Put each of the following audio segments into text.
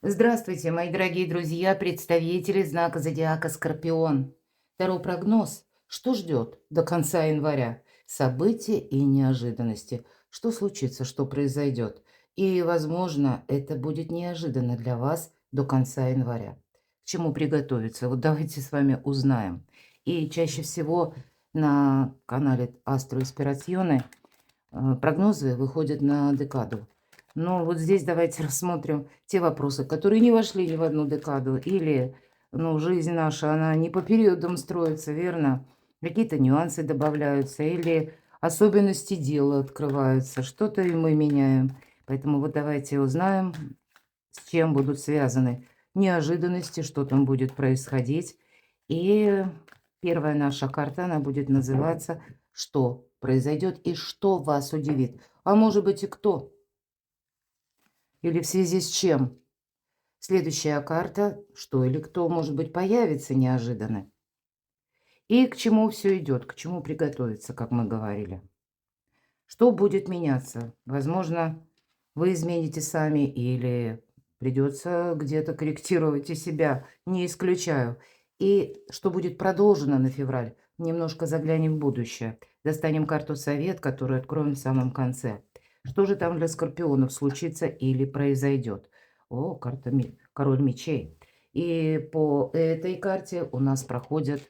Здравствуйте, мои дорогие друзья, представители знака зодиака Скорпион. Второй прогноз. Что ждет до конца января? События и неожиданности. Что случится, что произойдет? И, возможно, это будет неожиданно для вас до конца января. К чему приготовиться? Вот давайте с вами узнаем. И чаще всего на канале Астро Инспирационе прогнозы выходят на декаду. Но вот здесь давайте рассмотрим те вопросы, которые не вошли ни в одну декаду. Или, ну, жизнь наша, она не по периодам строится, верно? Какие-то нюансы добавляются или особенности дела открываются. Что-то и мы меняем. Поэтому вот давайте узнаем, с чем будут связаны неожиданности, что там будет происходить. И первая наша карта, она будет называться «Что произойдет и что вас удивит?». А может быть и кто? Или в связи с чем? Следующая карта «Что или кто, может быть, появится неожиданно?». И к чему все идет, к чему приготовиться, как мы говорили. Что будет меняться? Возможно, вы измените сами или придется где-то корректировать и себя, не исключаю. И что будет продолжено на февраль? Немножко заглянем в будущее. Достанем карту совет, которую откроем в самом конце. Что же там для скорпионов случится или произойдет? О, карта король мечей. И по этой карте у нас проходят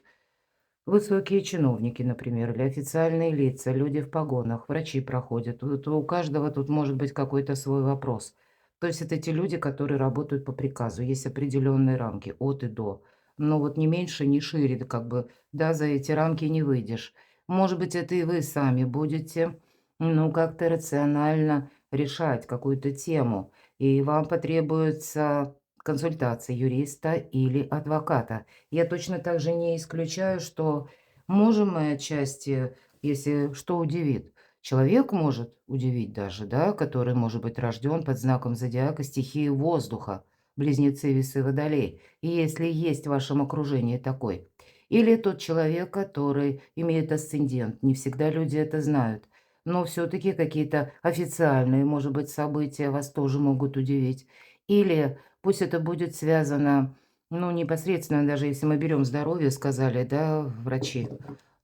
высокие чиновники, например, или официальные лица, люди в погонах, врачи проходят. Вот у каждого тут может быть какой-то свой вопрос. То есть это те люди, которые работают по приказу. Есть определенные рамки от и до. Но вот не меньше, не шире, да как бы, да, за эти рамки не выйдешь. Может быть, это и вы сами будете, ну, как-то рационально решать какую-то тему. И вам потребуется консультация юриста или адвоката. Я точно так же не исключаю, что можем мы отчасти, если что удивит. Человек может удивить даже, да, который может быть рожден под знаком зодиака стихии воздуха, близнецы, весы, водолей, и если есть в вашем окружении такой. Или тот человек, который имеет асцендент. Не всегда люди это знают. Но все-таки какие-то официальные, может быть, события вас тоже могут удивить. Или пусть это будет связано, ну, непосредственно, даже если мы берем здоровье, сказали, да, врачи,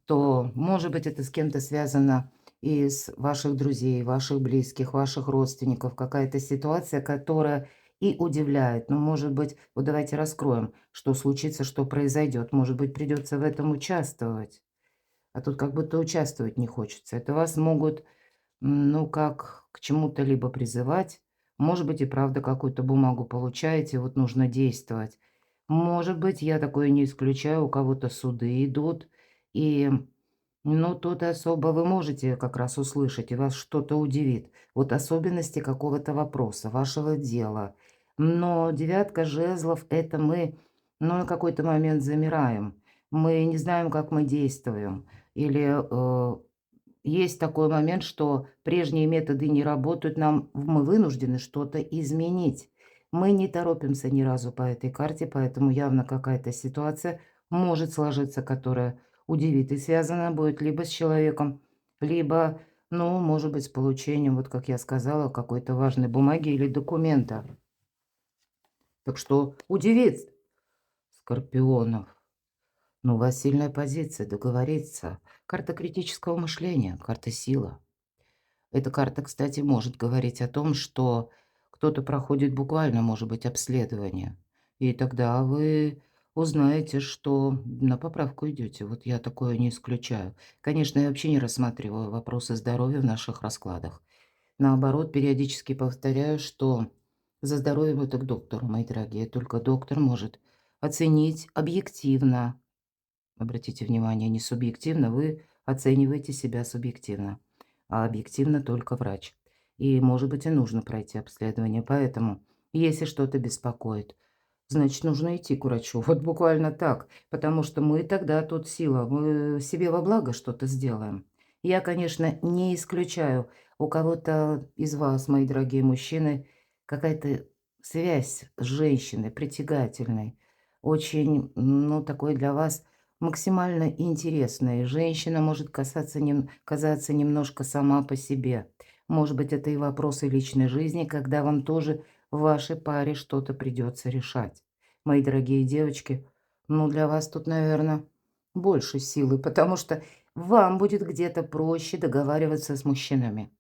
то, может быть, это с кем-то связано из ваших друзей, ваших близких, ваших родственников. Какая-то ситуация, которая и удивляет. Ну, может быть, вот давайте раскроем, что случится, что произойдет. Может быть, придется в этом участвовать. А тут как будто участвовать не хочется. Это вас могут, ну, как к чему-то либо призывать. Может быть, и правда какую-то бумагу получаете, вот нужно действовать. Может быть, я такое не исключаю, у кого-то суды идут, и, ну, тут особо вы можете как раз услышать, и вас что-то удивит. Вот особенности какого-то вопроса, вашего дела. Но девятка жезлов– это мы, ну, на какой-то момент замираем. Мы не знаем, как мы действуем. Или есть такой момент, что прежние методы не работают, мы вынуждены что-то изменить. Мы не торопимся ни разу по этой карте, поэтому явно какая-то ситуация может сложиться, которая удивит. И связана будет либо с человеком, либо, ну, может быть, с получением, вот как я сказала, какой-то важной бумаги или документа. Так что удивит скорпионов. Но у вас сильная позиция, договориться. Карта критического мышления, карта сила. Эта карта, кстати, может говорить о том, что кто-то проходит буквально, может быть, обследование. И тогда вы узнаете, что на поправку идете. Вот я такое не исключаю. Конечно, я вообще не рассматриваю вопросы здоровья в наших раскладах. Наоборот, периодически повторяю, что за здоровьем это к доктору, мои дорогие. Только доктор может оценить объективно. Обратите внимание, не субъективно, вы оцениваете себя субъективно, а объективно только врач. И, может быть, и нужно пройти обследование. Поэтому, если что-то беспокоит, значит, нужно идти к врачу. Вот буквально так. Потому что мы тогда тут сила, мы себе во благо что-то сделаем. Я, конечно, не исключаю у кого-то из вас, мои дорогие мужчины, какая-то связь с женщиной притягательной, очень, ну, такой для вас максимально интересной. Женщина может казаться немножко сама по себе. Может быть, это и вопросы личной жизни, когда вам тоже в вашей паре что-то придется решать. Мои дорогие девочки, ну для вас тут, наверное, больше силы, потому что вам будет где-то проще договариваться с мужчинами.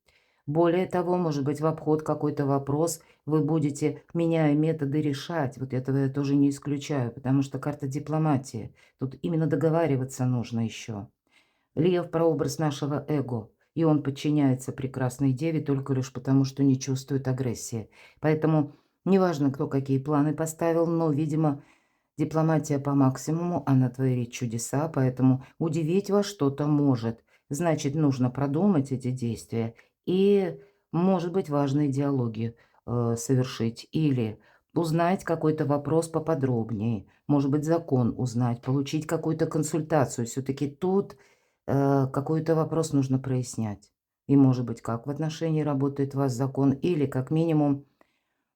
Более того, может быть, в обход какой-то вопрос вы будете, меняя методы, решать. Вот этого я тоже не исключаю, потому что карта дипломатии. Тут именно договариваться нужно еще. Лев– прообраз нашего эго, и он подчиняется прекрасной деве только лишь потому, что не чувствует агрессии. Поэтому неважно, кто какие планы поставил, но, видимо, дипломатия по максимуму, она творит чудеса, поэтому удивить вас что-то может. Значит, нужно продумать эти действия и, может быть, важные диалоги совершить или узнать какой-то вопрос поподробнее, может быть, закон узнать, получить какую-то консультацию. Все-таки тут какой-то вопрос нужно прояснять. И, может быть, как в отношении работает ваш закон, или, как минимум,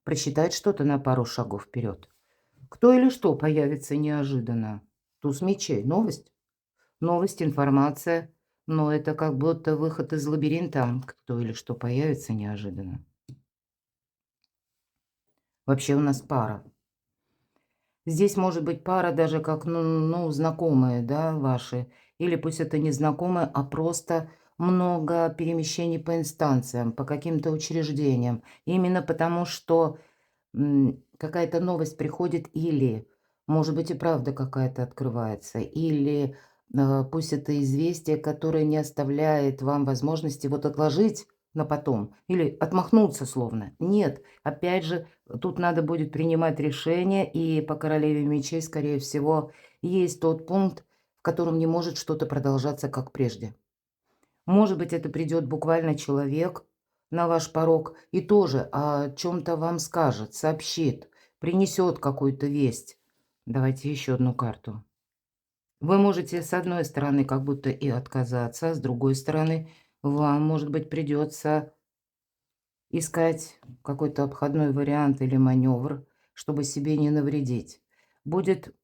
просчитать что-то на пару шагов вперед. Кто или что появится неожиданно? Туз мечей. Новость? Новость, информация. Но это как будто выход из лабиринта. Кто или что появится неожиданно. Вообще у нас пара. Здесь может быть пара даже как, ну, знакомые, да, ваши. Или пусть это не знакомые, а просто много перемещений по инстанциям, по каким-то учреждениям. Именно потому, что какая-то новость приходит или, может быть, и правда какая-то открывается, или пусть это известие, которое не оставляет вам возможности вот отложить на потом или отмахнуться словно. Нет, опять же, тут надо будет принимать решение, и по королеве мечей, скорее всего, есть тот пункт, в котором не может что-то продолжаться как прежде. Может быть, это придет буквально человек на ваш порог и тоже о чем-то вам скажет, сообщит, принесет какую-то весть. Давайте еще одну карту. Вы можете с одной стороны как будто и отказаться, а с другой стороны вам, может быть, придется искать какой-то обходной вариант или маневр, чтобы себе не навредить. Будет,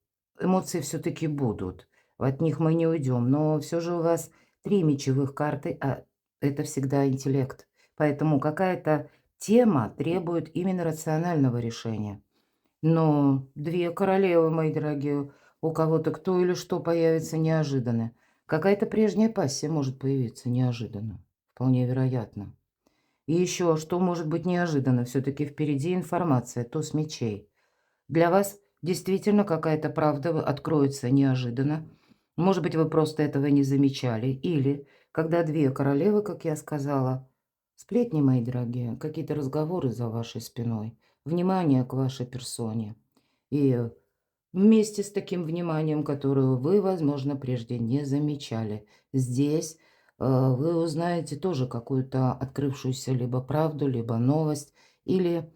эмоции все-таки будут, от них мы не уйдем, но все же у вас 3 мечевых карты, а это всегда интеллект. Поэтому какая-то тема требует именно рационального решения. Но 2 королевы, мои дорогие, у кого-то кто или что появится неожиданно. Какая-то прежняя пассия может появиться неожиданно, вполне вероятно. И еще, что может быть неожиданно, все-таки впереди информация, туз мечей. Для вас действительно какая-то правда откроется неожиданно. Может быть, вы просто этого не замечали. Или, когда 2 королевы, как я сказала, сплетни, мои дорогие, какие-то разговоры за вашей спиной, внимание к вашей персоне. И вместе с таким вниманием, которое вы, возможно, прежде не замечали. Здесь вы узнаете тоже какую-то открывшуюся либо правду, либо новость, или,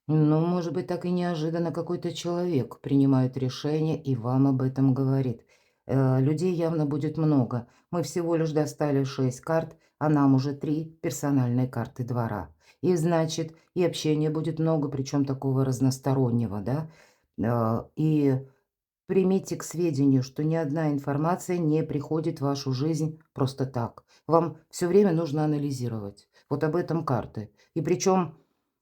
ну, может быть, так и неожиданно какой-то человек принимает решение и вам об этом говорит. Людей явно будет много. Мы всего лишь достали 6 карт, а нам уже 3 персональные карты двора. И значит, и общения будет много, причем такого разностороннего, да. И примите к сведению, что ни одна информация не приходит в вашу жизнь просто так. Вам все время нужно анализировать. Вот об этом карты. И причем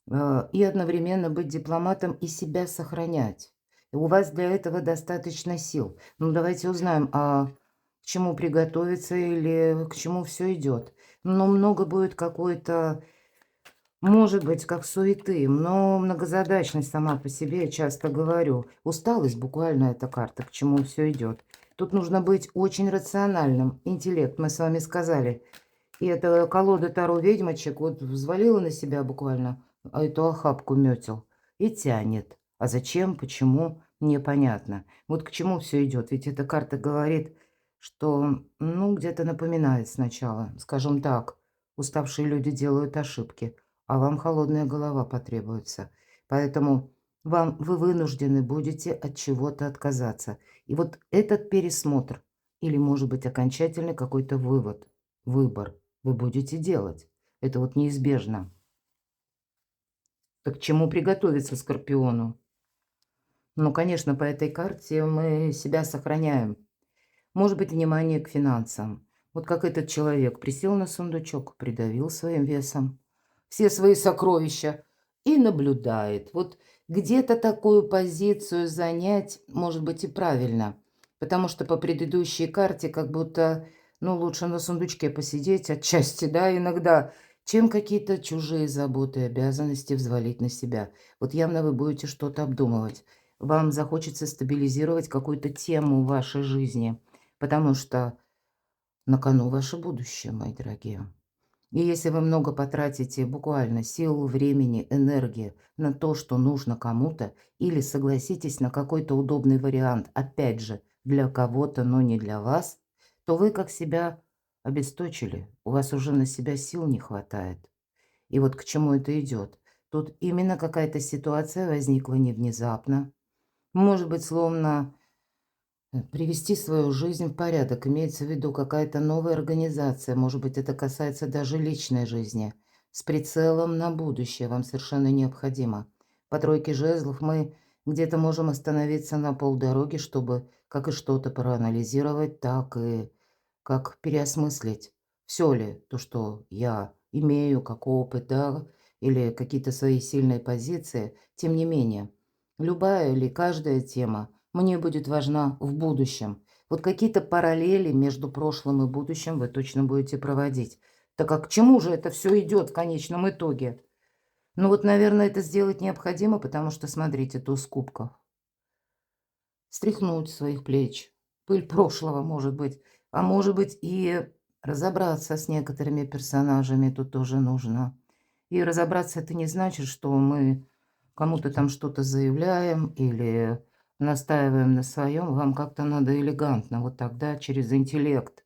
и одновременно быть дипломатом и себя сохранять. И у вас для этого достаточно сил. Ну, давайте узнаем, а к чему приготовиться или к чему все идет. Но много будет какой-то, может быть, как суеты, но многозадачность сама по себе, я часто говорю. Усталость буквально эта карта, к чему все идет. Тут нужно быть очень рациональным. Интеллект, мы с вами сказали. И эта колода Таро ведьмочек вот взвалила на себя буквально эту охапку метел и тянет. А зачем, почему, непонятно. Вот к чему все идет. Ведь эта карта говорит, что, ну, где-то напоминает сначала, скажем так, уставшие люди делают ошибки, а вам холодная голова потребуется. Поэтому вы вынуждены будете от чего-то отказаться. И вот этот пересмотр или, может быть, окончательный какой-то выбор вы будете делать. Это вот неизбежно. Так к чему приготовиться Скорпиону? Ну, конечно, по этой карте мы себя сохраняем. Может быть, внимание к финансам. Вот как этот человек присел на сундучок, придавил своим весом все свои сокровища и наблюдает. Вот где-то такую позицию занять, может быть, и правильно, потому что по предыдущей карте как будто, ну, лучше на сундучке посидеть отчасти, да, иногда, чем какие-то чужие заботы и обязанности взвалить на себя. Вот явно вы будете что-то обдумывать. Вам захочется стабилизировать какую-то тему в вашей жизни, потому что на кону ваше будущее, мои дорогие. И если вы много потратите буквально сил, времени, энергии на то, что нужно кому-то, или согласитесь на какой-то удобный вариант, опять же, для кого-то, но не для вас, то вы как себя обесточили, у вас уже на себя сил не хватает. И вот к чему это идет? Тут именно какая-то ситуация возникла не внезапно, может быть, словно привести свою жизнь в порядок. Имеется в виду какая-то новая организация. Может быть, это касается даже личной жизни. С прицелом на будущее вам совершенно необходимо. По тройке жезлов мы где-то можем остановиться на полдороги, чтобы как и что-то проанализировать, так и как переосмыслить, все ли то, что я имею, как опыт, да, или какие-то свои сильные позиции. Тем не менее, любая или каждая тема мне будет важна в будущем. Вот какие-то параллели между прошлым и будущим вы точно будете проводить. Так как к чему же это все идет в конечном итоге? Ну вот, наверное, это сделать необходимо, потому что, смотрите, туз кубков. Стряхнуть с своих плеч пыль прошлого, может быть. А может быть, и разобраться с некоторыми персонажами тут тоже нужно. И разобраться это не значит, что мы кому-то там что-то заявляем или настаиваем на своем. Вам как-то надо элегантно, вот тогда через интеллект.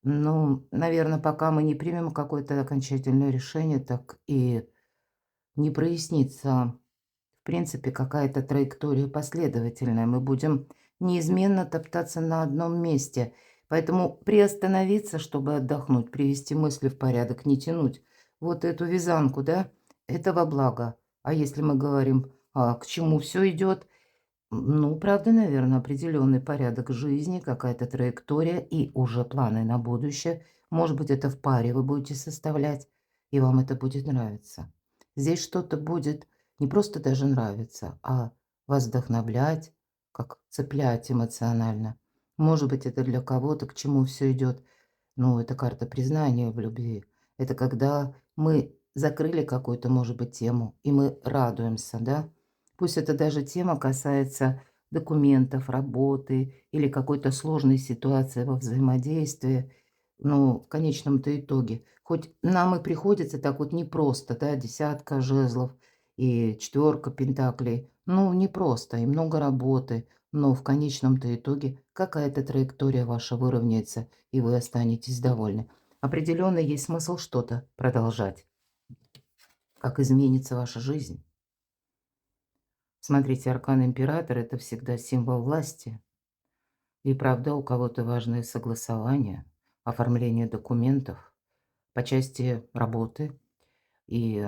Ну, наверное, пока мы не примем какое-то окончательное решение, так и не прояснится, в принципе, какая-то траектория последовательная. Мы будем неизменно топтаться на одном месте. Поэтому приостановиться, чтобы отдохнуть, привести мысли в порядок, не тянуть вот эту вязанку, да, это во благо. А если мы говорим, к чему все идет, ну, правда, наверное, определенный порядок жизни, какая-то траектория и уже планы на будущее. Может быть, это в паре вы будете составлять, и вам это будет нравиться. Здесь что-то будет не просто даже нравиться, а вас вдохновлять, как цеплять эмоционально. Может быть, это для кого-то, к чему все идет. Ну, это карта признания в любви. Это когда мы закрыли какую-то, может быть, тему, и мы радуемся, да? Пусть это даже тема касается документов, работы или какой-то сложной ситуации во взаимодействии. Но в конечном-то итоге, хоть нам и приходится так вот непросто, да, десятка жезлов и четверка пентаклей, ну, непросто, и много работы, но в конечном-то итоге какая-то траектория ваша выровняется, и вы останетесь довольны. Определенно есть смысл что-то продолжать. Как изменится ваша жизнь? Смотрите, аркан император– это всегда символ власти. И правда, у кого-то важное согласование, оформление документов по части работы. И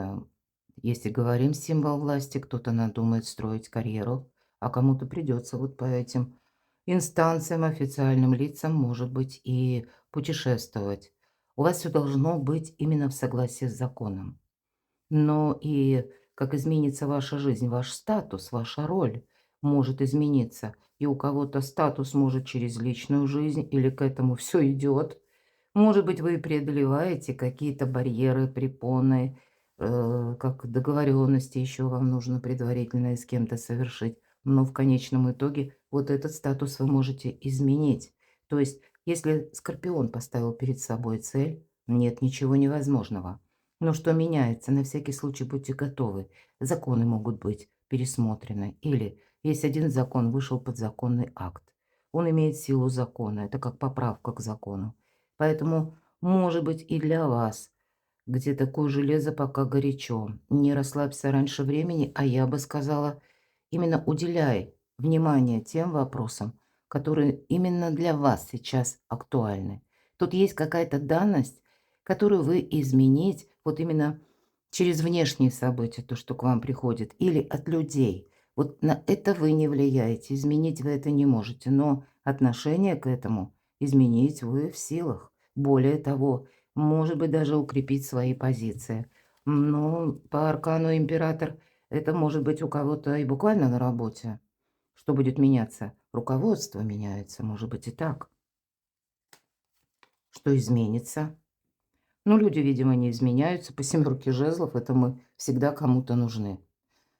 если говорим символ власти, кто-то надумает строить карьеру, а кому-то придется вот по этим инстанциям, официальным лицам, может быть, и путешествовать. У вас все должно быть именно в согласии с законом. Но и как изменится ваша жизнь, ваш статус, ваша роль может измениться. И у кого-то статус может через личную жизнь или к этому все идет. Может быть, вы преодолеваете какие-то барьеры, препоны, как договоренности еще вам нужно предварительно с кем-то совершить. Но в конечном итоге вот этот статус вы можете изменить. То есть, если Скорпион поставил перед собой цель, нет ничего невозможного. Но что меняется, на всякий случай будьте готовы. Законы могут быть пересмотрены. Или есть один закон, вышел подзаконный акт. Он имеет силу закона. Это как поправка к закону. Поэтому, может быть, и для вас, где такое железо пока горячо. Не расслабься раньше времени, а я бы сказала, именно уделяй внимание тем вопросам, которые именно для вас сейчас актуальны. Тут есть какая-то данность, которую вы изменить вот именно через внешние события, то, что к вам приходит, или от людей. Вот на это вы не влияете, изменить вы это не можете, но отношение к этому изменить вы в силах. Более того, может быть, даже укрепить свои позиции. Ну, по аркану император это может быть у кого-то и буквально на работе. Что будет меняться? Руководство меняется, может быть и так. Что изменится? Ну, люди, видимо, не изменяются. По семерке жезлов это мы всегда кому-то нужны.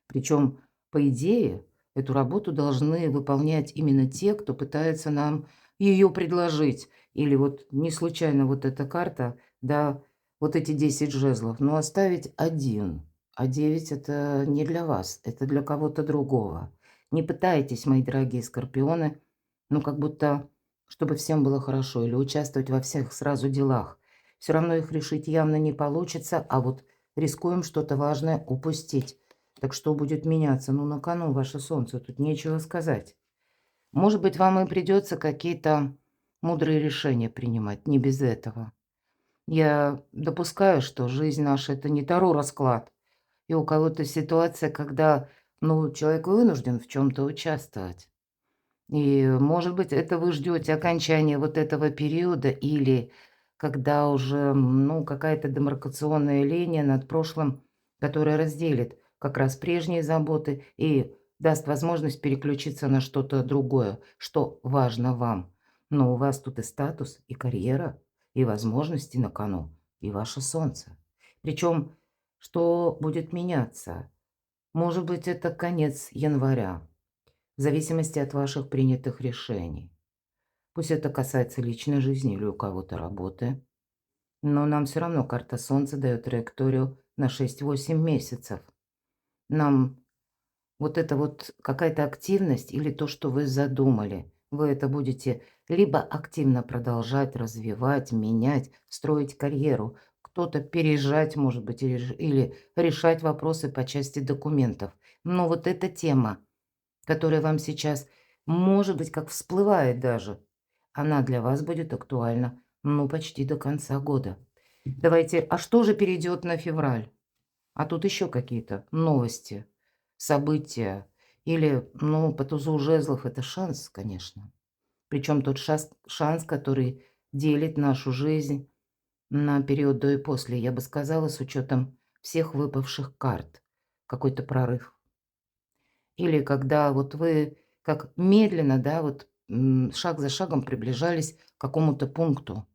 Причем, по идее, эту работу должны выполнять именно те, кто пытается нам ее предложить. Или вот не случайно вот эта карта, да, вот эти 10 жезлов, но оставить один, а 9 это не для вас, это для кого-то другого. Не пытайтесь, мои дорогие скорпионы, ну как будто, чтобы всем было хорошо, или участвовать во всех сразу делах. Все равно их решить явно не получится, а вот рискуем что-то важное упустить. Так что будет меняться? Ну, на кону ваше солнце, тут нечего сказать. Может быть, вам и придется какие-то мудрые решения принимать, не без этого. Я допускаю, что жизнь наша – это не Таро-расклад. И у кого-то ситуация, когда, ну, человек вынужден в чем-то участвовать. И, может быть, это вы ждете окончания вот этого периода или когда уже, ну, какая-то демаркационная линия над прошлым, которая разделит как раз прежние заботы и даст возможность переключиться на что-то другое, что важно вам. Но у вас тут и статус, и карьера, и возможности на кону, и ваше солнце. Причем, что будет меняться? Может быть, это конец января в зависимости от ваших принятых решений. Пусть это касается личной жизни или у кого-то работы, но нам все равно карта Солнца дает траекторию на 6-8 месяцев. Нам вот это вот какая-то активность или то, что вы задумали, вы это будете либо активно продолжать, развивать, менять, строить карьеру, кто-то переезжать, может быть, или решать вопросы по части документов. Но вот эта тема, которая вам сейчас, может быть, как всплывает даже, она для вас будет актуальна, ну, почти до конца года. Давайте, а что же перейдет на февраль? А тут еще какие-то новости, события или, ну, по тузу жезлов это шанс, конечно. Причем тот шанс, который делит нашу жизнь на период до и после, я бы сказала, с учетом всех выпавших карт. Какой-то прорыв. Или когда вот вы как медленно, да, вот, шаг за шагом приближались к какому-то пункту.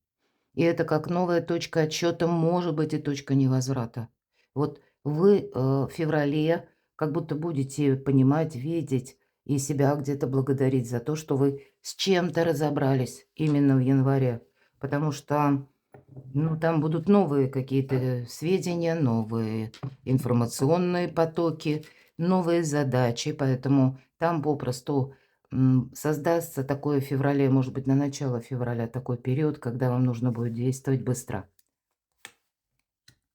И это как новая точка отсчета, может быть, и точка невозврата. Вот вы, в феврале как будто будете понимать, видеть и себя где-то благодарить за то, что вы с чем-то разобрались именно в январе. Потому что, ну, там будут новые какие-то сведения, новые информационные потоки, новые задачи, поэтому там попросту, создастся такое в феврале, может быть, на начало февраля такой период, когда вам нужно будет действовать быстро,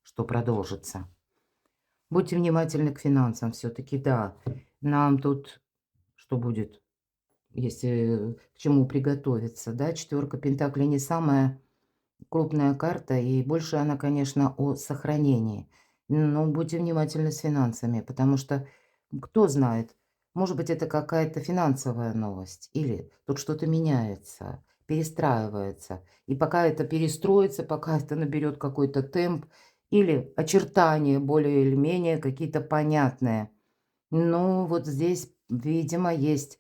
что продолжится. Будьте внимательны к финансам все-таки, да. Нам тут что будет, если к чему приготовиться, да? Четверка пентаклей не самая крупная карта, и больше она, конечно, о сохранении. Но будьте внимательны с финансами, потому что кто знает, может быть, это какая-то финансовая новость, или тут что-то меняется, перестраивается. И пока это перестроится, пока это наберет какой-то темп, или очертания более или менее какие-то понятные, ну, вот здесь, видимо, есть,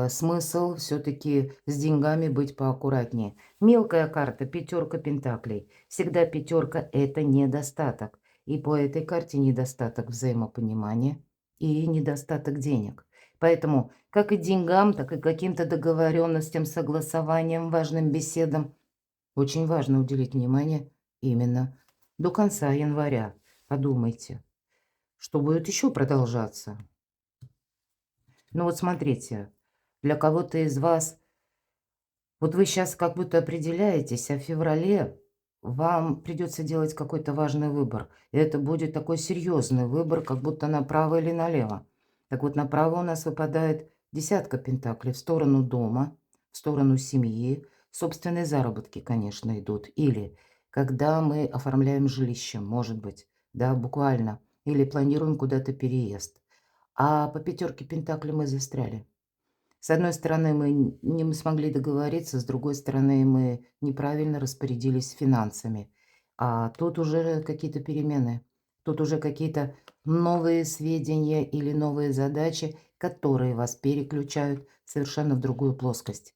смысл все таки с деньгами быть поаккуратнее. Мелкая карта — пятерка пентаклей. Всегда пятерка это недостаток. И по этой карте недостаток взаимопонимания и недостаток денег. Поэтому как и деньгам, так и каким-то договоренностям, согласованиям, важным беседам очень важно уделить внимание именно до конца января. Подумайте, что будет еще продолжаться. Ну вот смотрите, для кого-то из вас, вот вы сейчас как будто определяетесь, а в феврале вам придется делать какой-то важный выбор. И это будет такой серьезный выбор, как будто направо или налево. Так вот, направо у нас выпадает десятка пентаклей в сторону дома, в сторону семьи. Собственные заработки, конечно, идут. Или когда мы оформляем жилище, может быть, да, буквально. Или планируем куда-то переезд. А по пятерке пентаклей мы застряли. С одной стороны, мы не смогли договориться, с другой стороны, мы неправильно распорядились финансами. А тут уже какие-то перемены. Тут уже какие-то новые сведения или новые задачи, которые вас переключают совершенно в другую плоскость.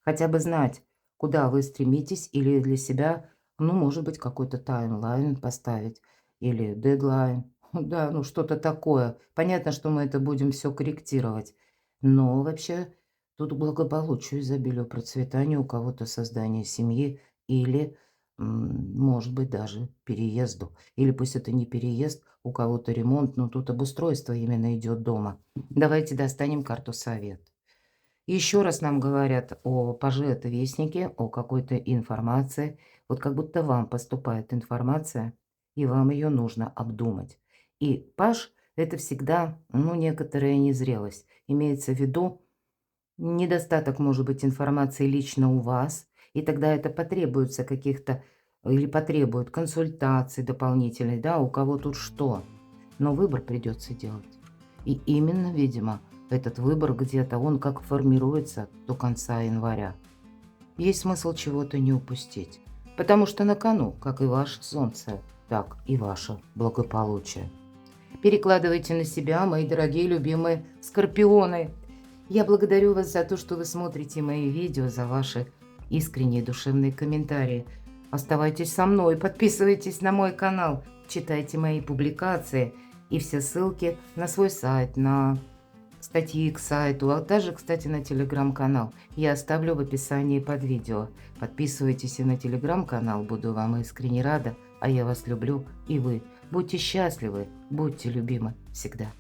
Хотя бы знать, куда вы стремитесь, или для себя, ну, может быть, какой-то таймлайн поставить или дедлайн. Да, ну что-то такое. Понятно, что мы это будем все корректировать, но вообще тут к благополучию, изобилию, процветанию, у кого-то создание семьи или, может быть, даже переезду. Или пусть это не переезд, у кого-то ремонт, но тут обустройство именно идет дома. Давайте достанем карту совет. Еще раз нам говорят о паже- это вестнике, о какой-то информации. Вот как будто вам поступает информация, и вам ее нужно обдумать. И паж– это всегда, ну, некоторая незрелость. Имеется в виду недостаток, может быть, информации лично у вас, и тогда это потребуется каких-то, или потребует консультаций дополнительной, да, у кого тут что. Но выбор придется делать. И именно, видимо, этот выбор где-то, он как формируется до конца января. Есть смысл чего-то не упустить. Потому что на кону, как и ваше солнце, так и ваше благополучие. Перекладывайте на себя, мои дорогие любимые скорпионы. Я благодарю вас за то, что вы смотрите мои видео, за ваши искренние душевные комментарии. Оставайтесь со мной, подписывайтесь на мой канал, читайте мои публикации и все ссылки на свой сайт, на статьи к сайту, а также, кстати, на телеграм-канал. Я оставлю в описании под видео. Подписывайтесь и на телеграм-канал, буду вам искренне рада, а я вас люблю и вы. Будьте счастливы, будьте любимы всегда.